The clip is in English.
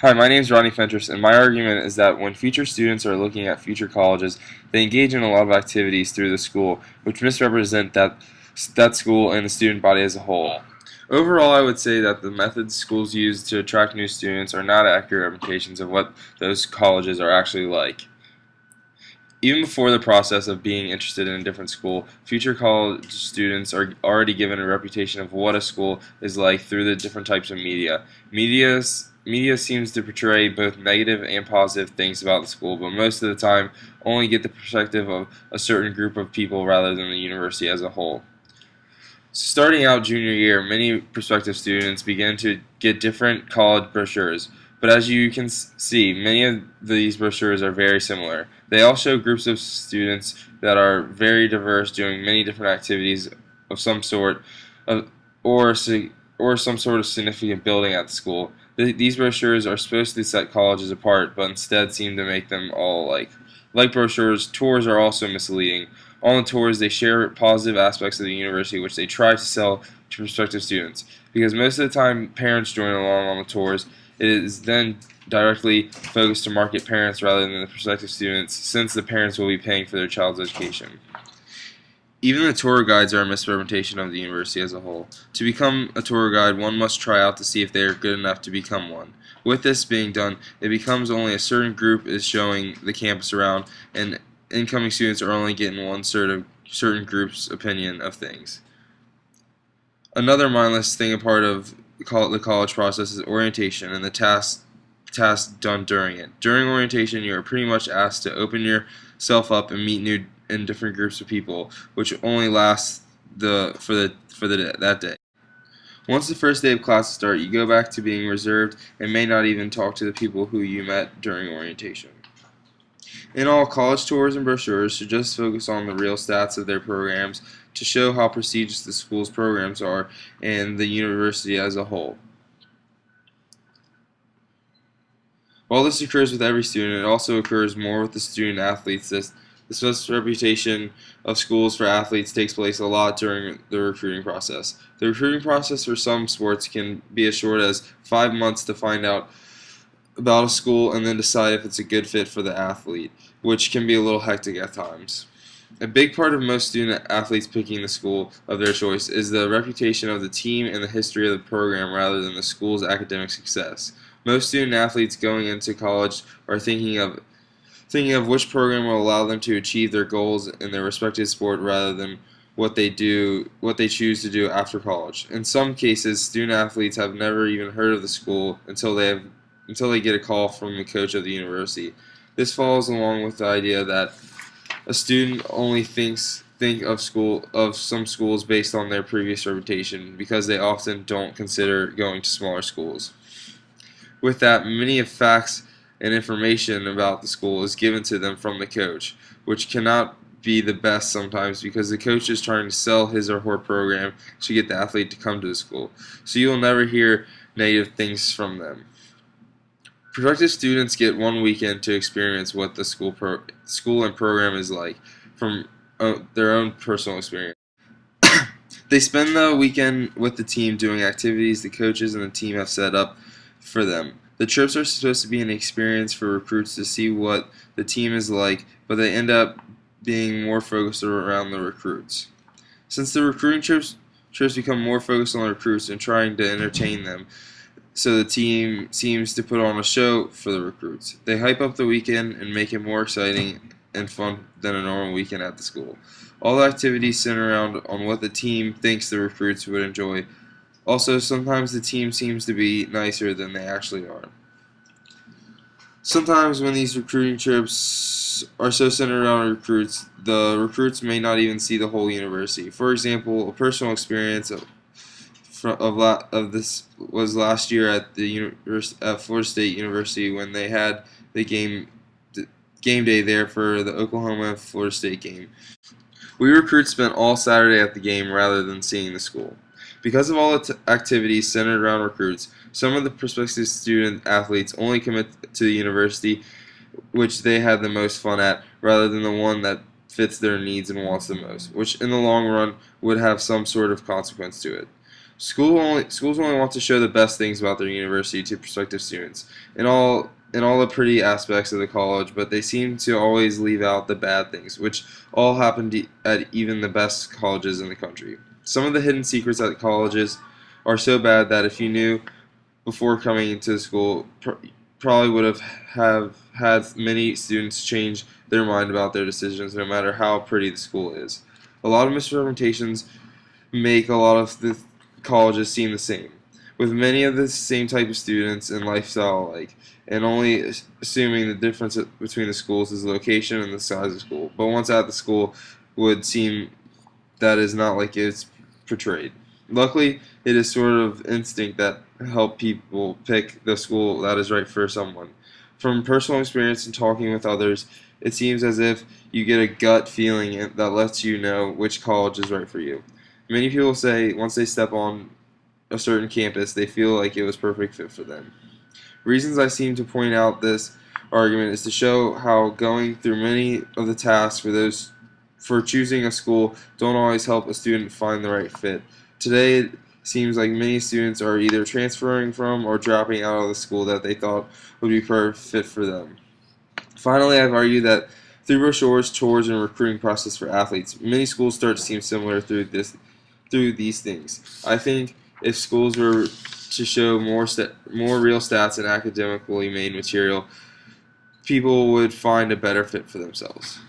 Hi, my name is Rodney Fentress, and my argument is that when future students are looking at future colleges, they engage in a lot of activities through the school, which misrepresent that school and the student body as a whole. Overall, I would say that the methods schools use to attract new students are not accurate representations of what those colleges are actually like. Even before the process of being interested in a different school, future college students are already given a reputation of what a school is like through the different types of media. Media seems to portray both negative and positive things about the school, but most of the time only get the perspective of a certain group of people rather than the university as a whole. Starting out junior year, many prospective students begin to get different college brochures, but as you can see, many of these brochures are very similar. They all show groups of students that are very diverse doing many different activities of some sort, of, or, or some sort of significant building at the school. These brochures are supposed to set colleges apart, but instead seem to make them all alike. Like brochures, tours are also misleading. On the tours, they share positive aspects of the university which they try to sell to prospective students. Because most of the time parents join along on the tours, it is then directly focused to market parents rather than the prospective students, since the parents will be paying for their child's education. Even the tour guides are a misrepresentation of the university as a whole. To become a tour guide, one must try out to see if they are good enough to become one. With this being done, it becomes only a certain group is showing the campus around, and incoming students are only getting one certain group's opinion of things. Another mindless thing a part of the college process is orientation and the tasks done during it. During orientation, you are pretty much asked to open yourself up and meet new and different groups of people, which only lasts that day. Once the first day of classes start, you go back to being reserved and may not even talk to the people who you met during orientation. In all, college tours and brochures should just focus on the real stats of their programs to show how prestigious the school's programs are and the university as a whole. While this occurs with every student, it also occurs more with the student athletes. This reputation of schools for athletes takes place a lot during the recruiting process. The recruiting process for some sports can be as short as 5 months to find out about a school and then decide if it's a good fit for the athlete, which can be a little hectic at times. A big part of most student athletes picking the school of their choice is the reputation of the team and the history of the program rather than the school's academic success. Most student athletes going into college are thinking of which program will allow them to achieve their goals in their respective sport rather than what they choose to do after college. In some cases, student athletes have never even heard of the school until they get a call from the coach of the university. This follows along with the idea that a student only think of some schools based on their previous reputation because they often don't consider going to smaller schools. With that, many of facts and information about the school is given to them from the coach, which cannot be the best sometimes because the coach is trying to sell his or her program to get the athlete to come to the school. So you will never hear negative things from them. Prospective students get one weekend to experience what the school and program is like from their own personal experience. They spend the weekend with the team doing activities the coaches and the team have set up for them. The trips are supposed to be an experience for recruits to see what the team is like, but they end up being more focused around the recruits. Since the recruiting trips become more focused on the recruits and trying to entertain them, so the team seems to put on a show for the recruits. They hype up the weekend and make it more exciting and fun than a normal weekend at the school. All the activities center around on what the team thinks the recruits would enjoy. Also, sometimes the team seems to be nicer than they actually are. Sometimes when these recruiting trips are so centered around recruits, the recruits may not even see the whole university. For example, a personal experience of this was last year at at Florida State University when they had the game day there for the Oklahoma Florida State game. We recruits spent all Saturday at the game rather than seeing the school. Because of all the activities centered around recruits, some of the prospective student athletes only commit to the university which they had the most fun at rather than the one that fits their needs and wants the most, which in the long run would have some sort of consequence to it. Schools only want to show the best things about their university to prospective students in all the pretty aspects of the college, but they seem to always leave out the bad things, which all happen at even the best colleges in the country. Some of the hidden secrets at colleges are so bad that if you knew before coming to school, probably would have had many students change their mind about their decisions, no matter how pretty the school is. A lot of misrepresentations make a lot of the colleges seem the same, with many of the same type of students and lifestyle alike, and only assuming the difference between the schools is the location and the size of the school. But once at the school, would seem that is not like it's portrayed. Luckily, it is sort of instinct that help people pick the school that is right for someone. From personal experience and talking with others, it seems as if you get a gut feeling that lets you know which college is right for you. Many people say once they step on a certain campus, they feel like it was perfect fit for them. Reasons I seem to point out this argument is to show how going through many of the tasks for choosing a school don't always help a student find the right fit. Today, it seems like many students are either transferring from or dropping out of the school that they thought would be perfect fit for them. Finally, I've argued that through brochures, tours, and recruiting process for athletes, many schools start to seem similar through these things. I think if schools were to show more real stats and academically made material, people would find a better fit for themselves.